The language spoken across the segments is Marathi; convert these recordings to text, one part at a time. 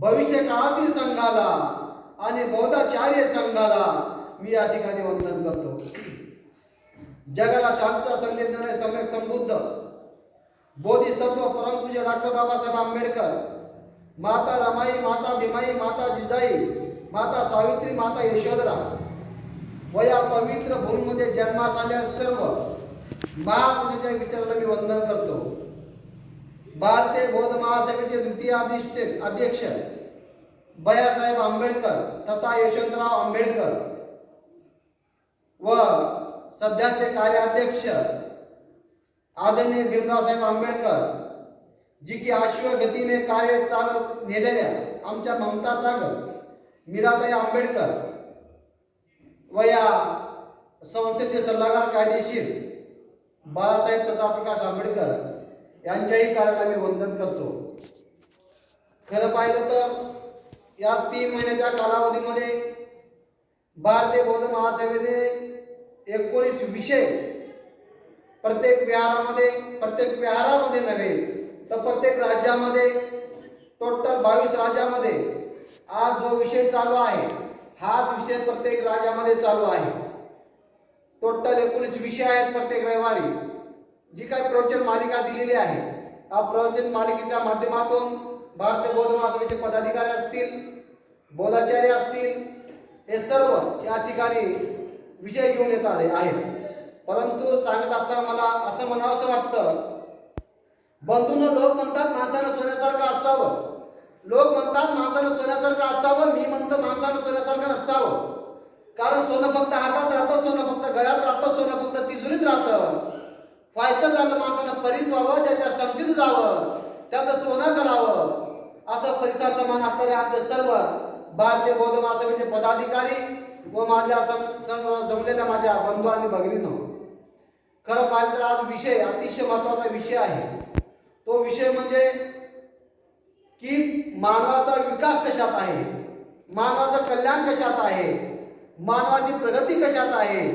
भविष्य काळातील संघाला आणि बौद्धाचार्य संघाला मी या ठिकाणी वंदन करतो. जगाला शांतता संदेश देणारे सम्यक संबुद्ध बोधिसत्व परमपूज्य डॉक्टर बाबासाहेब आंबेडकर, माता रमाई, माता भीमाई, माता जिजाई, माता सावित्री, माता यशोधरा व या पवित्र भूमीमध्ये जन्मास आलेल्या सर्व महापुरुषांच्या विचाराला मी वंदन करतो. भारतीय बौद्ध महासभेचे द्वितीय अध्यक्ष भैयासाहेब आंबेडकर तथा यशवंतराव आंबेडकर व सध्याचे कार्याध्यक्ष आदरणीय भीमरावसाहेब आंबेडकर, जी की अश्वगतीने कार्य चालत नेलेल्या आमच्या ममता सागर मीराताई आंबेडकर व या संस्थेचे सल्लागार कायदेशीर बाळासाहेब तथा प्रकाश आंबेडकर यांच्याही कार्याला मी वंदन करतो. खरं पाहिलं तर या 3 महिन्याच्या कालावधीमध्ये भारतीय बौद्ध महासभेने 19 विषय प्रत्येक विहारामध्ये नव्हे तर प्रत्येक राज्यामध्ये टोटल 22 राज्यामध्ये आज जो विषय चालू आहे हाच विषय प्रत्येक राज्यामध्ये चालू आहे. टोटल 19 विषय आहेत प्रत्येक रविवारी. जी काही प्रवचन मालिका दिलेली आहे या प्रवचन मालिकेच्या माध्यमातून भारतीय बौद्ध महासभेचे पदाधिकारी असतील, बौद्धाचार्य असतील, हे सर्व या ठिकाणी विषय घेऊन येत आले आहेत. परंतु सांगत असताना मला असं म्हणावंसं वाटतं, बंधूंनो, लोक म्हणतात माणसानं सोन्यासारखं असावं, लोक म्हणतात माणसानं सोन्यासारखं असावं, मी म्हणतो माणसानं सोन्यासारखं नसावं. कारण सोनं फक्त हातात राहतं, सोनं फक्त गळ्यात राहतं, सोनं फक्त तिजोरीत राहतं. व्हायचं झालं माणसानं परीस व्हावं, ज्याच्या संगतीत जावं, त्याचं सोनं करावं. असं परिसर समान असणारे आमचे सर्व भारतीय बौद्ध महासभेचे पदाधिकारी व माझ्या जमलेल्या माझ्या बंधू आणि भगिनींनो, खरं पाहिलं तर आज विषय अतिशय महत्त्वाचा विषय आहे. तो विषय म्हणजे की मानवाचा विकास कशात आहे, मानवाचं कल्याण कशात आहे, मानवाची प्रगती कशात आहे.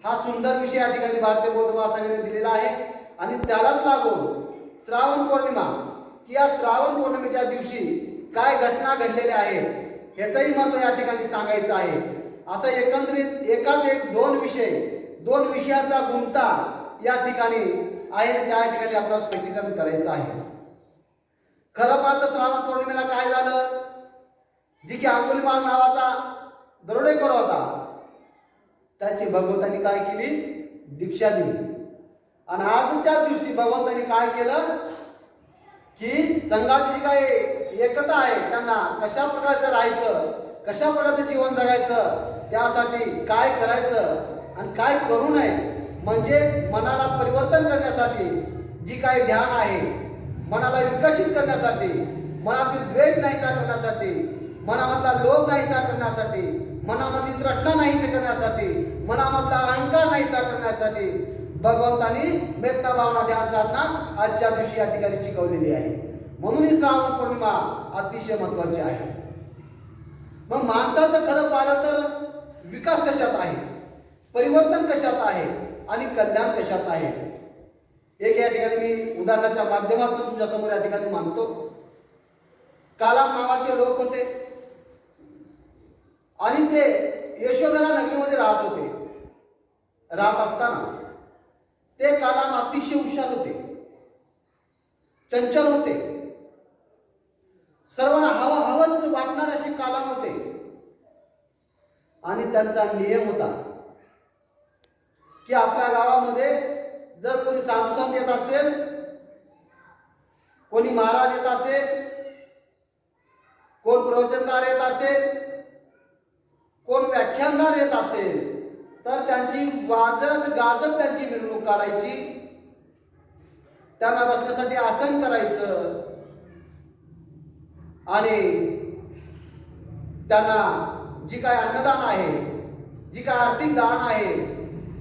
हा सुंदर विषय या ठिकाणी भारतीय बौद्ध महासभेने दिलेला आहे. आणि त्यालाच लागून श्रावण पौर्णिमा, की या श्रावण पौर्णिमेच्या दिवशी काय घटना घडलेल्या आहेत ह्याचंही महत्त्व या ठिकाणी सांगायचं आहे. असं एकंदरीत एकाच एक 2 विषयाचा गुंता या ठिकाणी आहे, त्या ठिकाणी आपल्याला स्पष्टीकरण करायचं आहे. खरं पाहतं श्रावण पौर्णिमेला काय झालं, जी की अंगुलीमाल नावाचा दरोडेखोर होता, त्याची भगवंतांनी काय केली, दीक्षा दिली. आणि आजच्या दिवशी भगवंतांनी काय केलं की संघाची जी काही एकता आहे त्यांना कशा प्रकारचं राहायचं, कशा प्रकारचं जीवन जगायचं, त्यासाठी काय करायचं आणि काय करू नये, म्हणजे मनाला परिवर्तन करण्यासाठी जी काही ध्यान आहे, मनाला विकसित करण्यासाठी, मनातील द्वेष नाहीसा करण्यासाठी, मनामधला लोभ नाहीसा करण्यासाठी, मनामधली तृष्णा नाहीसा करण्यासाठी, मनामधला अहंकार नाहीसा करण्यासाठी भगवंतांनी मेत्ता भावना ध्यान साधना आजच्या दिवशी या ठिकाणी शिकवलेली आहे. म्हणून ही श्रावण पौर्णिमा अतिशय महत्त्वाची आहे. मग माणसाचं खरं पाहिलं तर विकास कशात आहे, परिवर्तन कशात आहे आणि कल्याण कशात आहे. एक या ठिकाणी मी उदाहरणाच्या माध्यमातून तुमच्या समोर या ठिकाणी मांडतो. कालाम नावाचे लोक होते आणि ते यशोधरा नगरीमध्ये राहत होते. राहत असताना ते कालाम अतिशय हुशार होते, चंचल होते, सर्वांना हवस वाटणारे असे कालाम होते. आणि त्यांचा नियम होता की आपल्या गावामध्ये जर कोणी साधू संत येत असेल, कोणी महाराज येत असेल, कोण प्रवचनकार येत असेल, कोण व्याख्यानदार येत असेल, तर त्यांची वाजत गाजत त्यांची मिरवणूक काढायची, त्यांना बसण्यासाठी आसन करायचं आणि त्यांना जी काय अन्नदान आहे, जी काय आर्थिक दान आहे,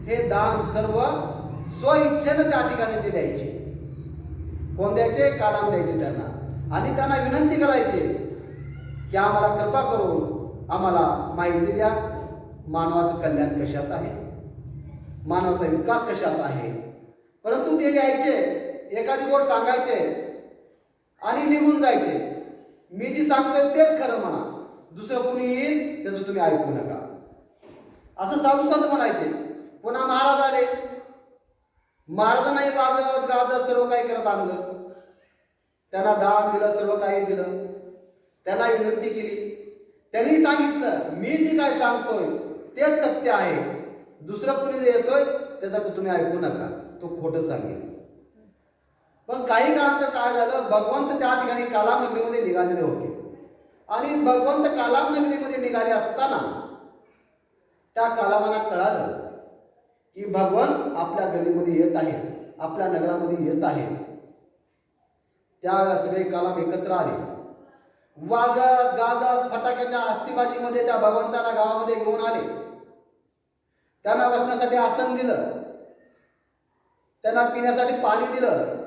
हे दान सर्व स्वइच्छेनं त्या ठिकाणी ते द्यायचे. कोण द्यायचे, कालाम द्यायचे त्यांना. आणि त्यांना विनंती करायचे की आम्हाला कृपा करून आम्हाला माहिती द्या, मानवाचं कल्याण कशात आहे, मानवाचा विकास कशात आहे. परंतु ते यायचे, एखादी गोष्ट सांगायचे आणि निघून जायचे. मी जी सांगतोय तेच खरं म्हणा, दुसरं कुणी येईल त्याचं तुम्ही ऐकू नका, असं साधू संत म्हणायचे. पुन्हा महाराज आले. महाराजांनाही वाजत गाजत सर्व काही करत आणलं. त्यांना दान दिलं, सर्व काही दिलं. त्यांना विनंती केली. त्यांनी सांगितलं मी जी काय सांगतोय तेच सत्य आहे, दुसरं कुणी जे येतोय त्याचं तुम्ही ऐकू नका, तो खोटं सांगेल. पण काही काळानंतर काय झालं, भगवंत त्या ठिकाणी कालाम नगरीमध्ये निघालेले होते. आणि भगवंत कालाम नगरीमध्ये निघाले असताना त्या कालामाला कळालं की भगवान आपल्या गल्लीमध्ये येत आहे, आपल्या नगरामध्ये येत आहे. त्यावेळेला सगळे कालाम एकत्र आले. वाजत गाजत फटाक्याच्या आस्तीबाजीमध्ये त्या भगवंताला गावामध्ये घेऊन आले. त्यांना बसण्यासाठी आसन दिलं, त्यांना पिण्यासाठी पाणी दिलं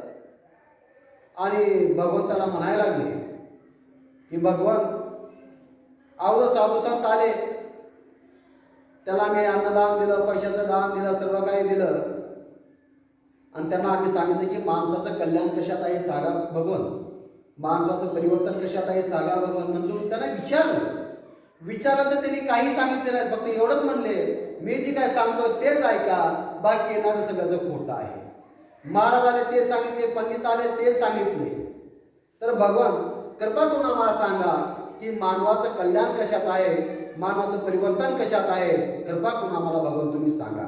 आणि भगवंताला म्हणायला लागले की भगवान अवधूत साधू संत आले, त्याला मी अन्नदान दिलं, पैशाचं दान दिलं, सर्व काही दिलं. आणि त्यांना आम्ही सांगितलं की माणसाचं कल्याण कशात आहे सांगा भगवान, माणसाचं परिवर्तन कशात आहे सांगा भगवान. म्हणून त्यांना विचारलं तर त्यांनी काही सांगितले नाही, फक्त एवढंच म्हणले मी जी काय सांगतो तेच ऐका, बाकी येणारं सगळ्याचं खोटं आहे. महाराज आले ते सांगितले, पंडित आले ते सांगितले. तर भगवान कृपा करून आम्हाला सांगा की मानवाचं कल्याण कशात आहे, मानवाचं परिवर्तन कशात आहे, कृपा करून आम्हाला भगवान तुम्ही सांगा.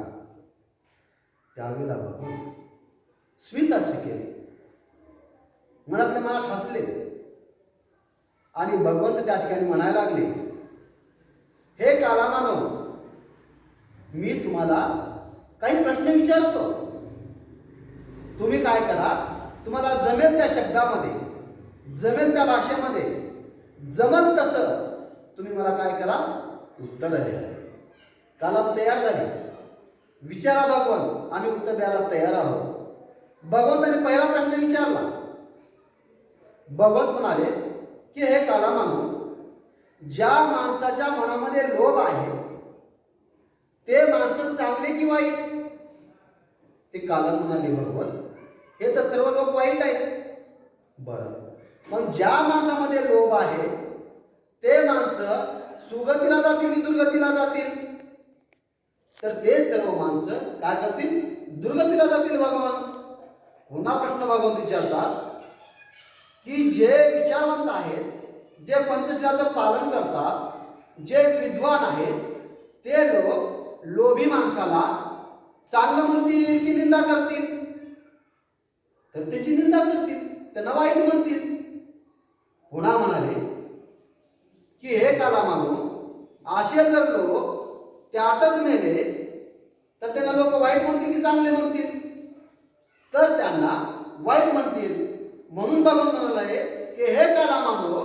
त्यावेळेला भगवान स्मित हास्य केले, मनातल्या मनात हसले आणि भगवंत त्या ठिकाणी म्हणायला लागले, हे कालामानव, मी तुम्हाला काही प्रश्न विचारतो, तुम्ही काय करा, तुम्हाला जमेल त्या शब्दामध्ये, जमेल त्या भाषेमध्ये, जमल तसं तुम्ही मला काय करा, उत्तर द्या. कालाम तयार झाले. विचारा भगवान, आम्ही उत्तर द्यायला तयार आहोत. भगवंताने पहिला प्रश्न विचारला. भगवंत म्हणाले की हे कालामानव, ज्या माणसाच्या मनामध्ये लोभ आहे ते माणसं चांगले की वाईट? ते कालाम म्हणाले भगवान हे तर सर्व लोक वाईट आहेत. बरं, मग ज्या माणसामध्ये लोभ आहे ते माणसं सुगतीला जातील की दुर्गतीला जातील? तर ते सर्व माणसं काय करतील, दुर्गतीला जातील. भगवान पुन्हा प्रश्न भगवंत विचारतात की जे विचारवंत आहेत, जे पंचशीलाचं पालन करतात, जे विद्वान आहेत, ते लोक लोभी माणसाला चांगलं म्हणतील की निंदा करतील? तर त्याची निंदा करतील, त्यांना वाईट म्हणतील. पुन्हा म्हणाले की हे कालामानव, असे जर लोक त्यातच मेले तर त्यांना लोक वाईट म्हणतील की चांगले म्हणतील? तर त्यांना वाईट म्हणतील. म्हणून भगवंत म्हणाले की हे कालामानव,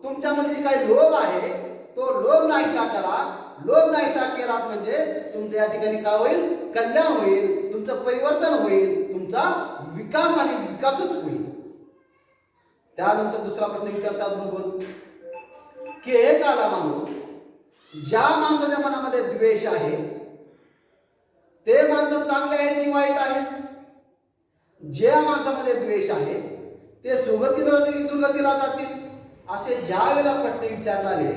तुमच्यामध्ये जी काही लोभ आहे तो लोभ नाहीसा करा. लोभ नाहीसा केला म्हणजे तुमचं या ठिकाणी काय होईल, कल्याण होईल, तुमचं परिवर्तन होईल, तुमचा विकास आणि विकासच होईल. त्यानंतर दुसरा प्रश्न विचारतात भगवंत की हे कालामानव, ज्या माणसाच्या मनामध्ये द्वेष आहे ते माणसं चांगले आहेत की वाईट आहेत? ज्या माणसामध्ये द्वेष आहे ते सुगतीला जातील की दुर्गतीला जातील? असे ज्या वेळेला प्रश्न विचारले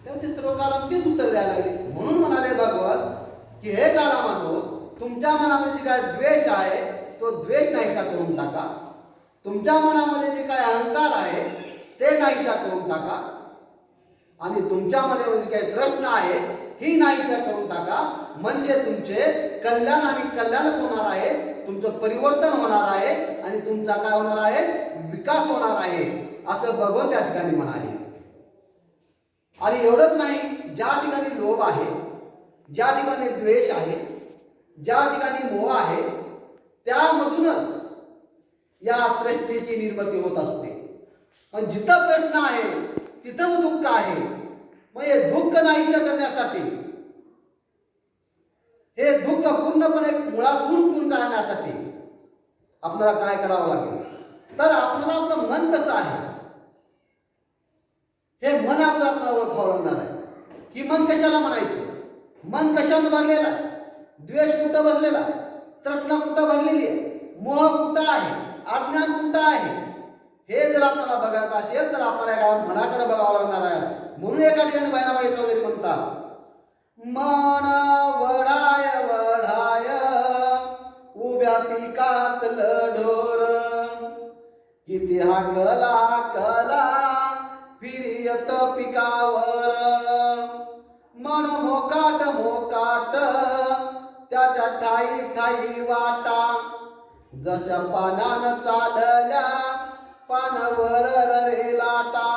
तेव्हा ते सर्व कालाम तेच उत्तर द्यायला लागले. म्हणून म्हणाले भगवत की हे कालामानव, तुमच्या मनामध्ये जे काय द्वेष आहे तो द्वेष नाहीसा करून टाका. तुमच्या मनामध्ये जे काय अहंकार आहे ते नाहीसा करून टाका. आणि तुमच्यामध्ये जे काही तृष्ण आहे ही नाहीसा करून टाका. म्हणजे तुमचे कल्याण आणि कल्याणच होणार आहे, तुमचं परिवर्तन होणार आहे आणि तुमचा काय होणार आहे, विकास होणार आहे, असं भगवंत त्या ठिकाणी म्हणाले. आणि एवढंच नाही, ज्या ठिकाणी लोभ आहे, ज्या ठिकाणी द्वेष आहे, ज्या ठिकाणी मोह आहे, त्यामधूनच या तृष्णेची निर्मिती होत असते. पण जिथं तृष्णा आहे तिथंच दुःख आहे. मग हे दुःख नाहीसं करण्यासाठी, हे दुःख पूर्णपणे मुळातून काढण्यासाठी आपल्याला काय करावं लागेल, तर आपल्याला आपलं मन कसं आहे हे मन आपल्याला ओळखावं लागणार आहे. की मन कशाला म्हणायचं, मन कशानं भरलेला आहे, द्वेष कुठं भरलेला आहे, तृष्णा कुठं भरलेली आहे, मोह कुठं आहे, अज्ञान कुठं आहे, हे जर आपल्याला बघायचं असेल तर आपल्याला काय मनाकडे बघावं लागणार आहे. म्हणून एका ठिकाणी बहिणाबाई चौधरी म्हणतात, मन वढाय वढाय उभ्या पिकातलं ढोर, किती हाकला कला फिरियत पिकावर, मन मोकाट मोकाट त्याच्या ठाई ठाई वाटा, जशा पानानं चालल्या पानावर रे लाटा,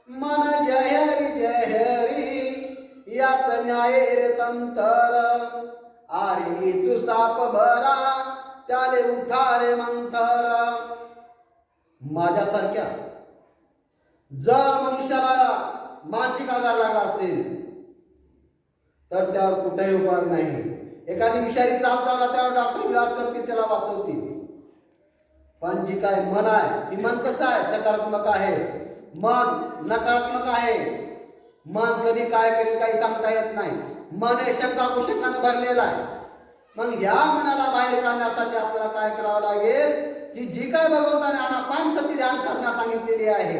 मन जहरी जहरी याच न्याय रे तंतर, आरी तू साप भरा त्याले उठारे मंथर. माझ्यासारख्या जर मनुष्याला मानसिक आजार लागला असेल तर त्यावर कुठेही उपाय नाही. एखादी विषारी साप झाला त्यावर डॉक्टर इलाज करतील, त्याला वाचवतील. पण जी काय मन आहे ती मन कसं आहे? सकारात्मक आहे. मन नकारात्मक आहे. मन कधी काय करेल काही सांगता येत नाही. मन हे शंका कुशंकानं भरलेलं आहे. मग या मनाला बाहेर काढण्यासाठी आपल्याला काय करावं लागेल की जी काय भगवंताने आनापान सती ध्यान साधना सांगितलेली आहे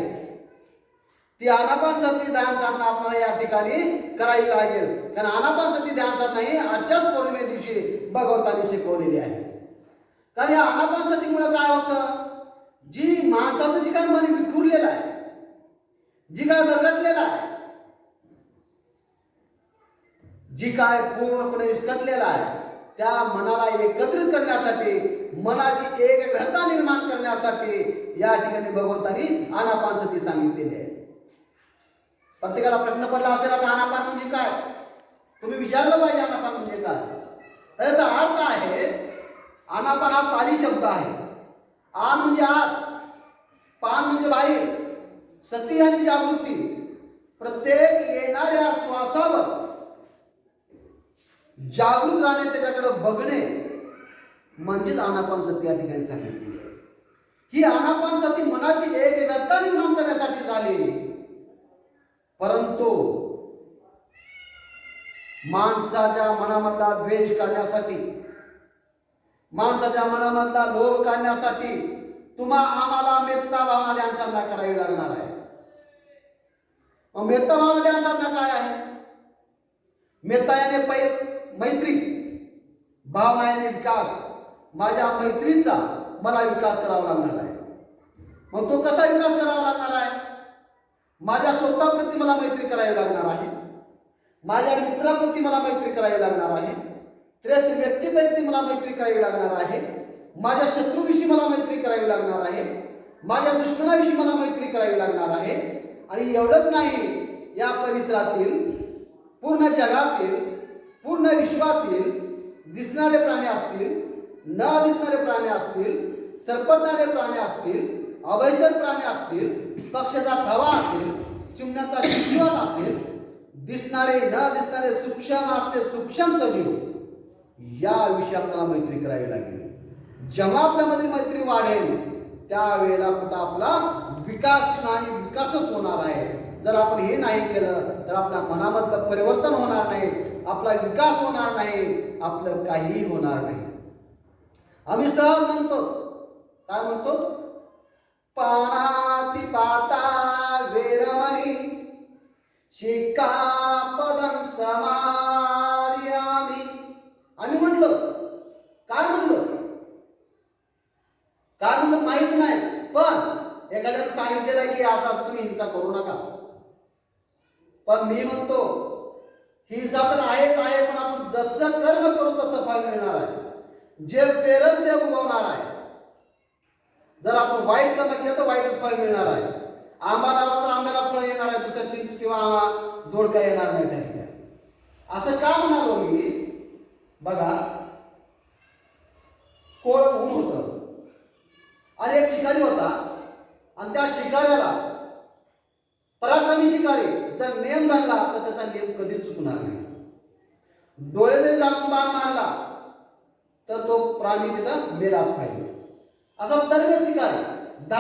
ती आनापान सती ध्यान साधना आपल्याला या ठिकाणी करावी लागेल. कारण आनापान सती ध्यान साधना ही आजच्याच पौर्णिमे दिवशी भगवंताने शिकवलेली आहे. कारण या आनापान सतीमुळे काय होतं, जी माणसाचं जी काय मन विखुरलेलं आहे, जी काय भरगटलेलं आहे, जी काय पूर्णपणे विस्कटलेलं आहे, त्या मनाला एकत्रित करण्यासाठी, मनाची एकाग्रता निर्माण करण्यासाठी या ठिकाणी भगवंतांनी आनापान सती सांगितलेली आहे. प्रत्येकाला प्रश्न पडला असेल आता आनापान म्हणजे काय? तुम्ही विचारलं पाहिजे आनापान म्हणजे काय. तर याचा अर्थ आहे, आनापान हा पाली शब्द आहे. आन म्हणजे आत, पान म्हणजे बाहेर. सती आणि जागृती, प्रत्येक येणाऱ्या श्वासावर जागृत राहणे, त्याच्याकडे बघणे म्हणजेच आनापान सती या ठिकाणी सांगितली आहे. ही आनापान सती मनाची एकाग्रता निर्माण करण्यासाठी झाली. परंतु माणसाच्या मनामधला द्वेष काढण्यासाठी, माणसाच्या मनामधला लोभ काढण्यासाठी आम्हाला मेत्ता भावना ध्यान साधना करावी लागणार आहे. मग मेत्ता भावना ध्यान साधना काय आहे? मेत्ता याने मैत्री, भावना याने विकास. माझ्या मैत्रीचा मला विकास करावा लागणार आहे. मग तो कसा विकास करावा लागणार आहे? माझ्या स्वतःप्रती मला मैत्री करावी लागणार आहे. माझ्या मित्राप्रती मला मैत्री करावी लागणार आहे. श्रेष्ठ व्यक्तीप्रती मला मैत्री करावी लागणार आहे. माझ्या शत्रूविषयी मला मैत्री करावी लागणार आहे. माझ्या दुश्मनाविषयी मला मैत्री करावी लागणार आहे. आणि एवढंच नाही, या परिसरातील, पूर्ण जगातील, पूर्ण विश्वातील दिसणारे प्राणी असतील, न दिसणारे प्राणी असतील, सरपटणारे प्राणी असतील, अभयचर प्राणी असतील, पक्षाचा थवा असेल, चिमण्याचा चिंचवट असेल, दिसणारे न दिसणारे सूक्ष्म असले सूक्ष्म सजीव, या विषयी आपल्याला मैत्री करावी लागेल. जेव्हा आपल्यामध्ये मैत्री वाढेल त्यावेळेला कुठं आपला विकास नाही, विकासच होणार आहे. जर आपण हे नाही केलं तर आपल्या मनामधलं परिवर्तन होणार नाही, आपला विकास होणार नाही, आपलं काहीही होणार नाही. आम्ही सहज म्हणतो, काय म्हणतो? पानाती पाता वेरमणी शिकापदं समार्यामि. आम्ही म्हणलो, काय म्हणलो? काय म्हणलो माहित नाही, पण एखाद्याने सांगितलेलं की असं तुम्ही हिंसा करू नका. पण मी म्हणतो हिंसा तर आहेच आहे, पण आपण जसं कर्म करू तसं फळ मिळणार आहे. जे पेरल ते उगवणार आहे. जर आपण वाईट कर्म केलं तर वाईटच फळ मिळणार आहे. आंबा लावला तर आंब्याला फळ येणार आहे, दुसरं चिंच किंवा दोडका येणार नाही त्या ठिकाणी. असं का म्हणालो मी? बघा, कोळ ऊन होतं आणि एक शिकारी होता, आणि त्या शिकाऱ्याला, पराक्रमी शिकारी, जर नेम धरला तर त्याचा नेम कधीच चुकणार नाही. डोळे जरी झाकून बाण मारला तर तो प्राणी तिथं मेलाच पाहिजे. असा तर्क शिकारी.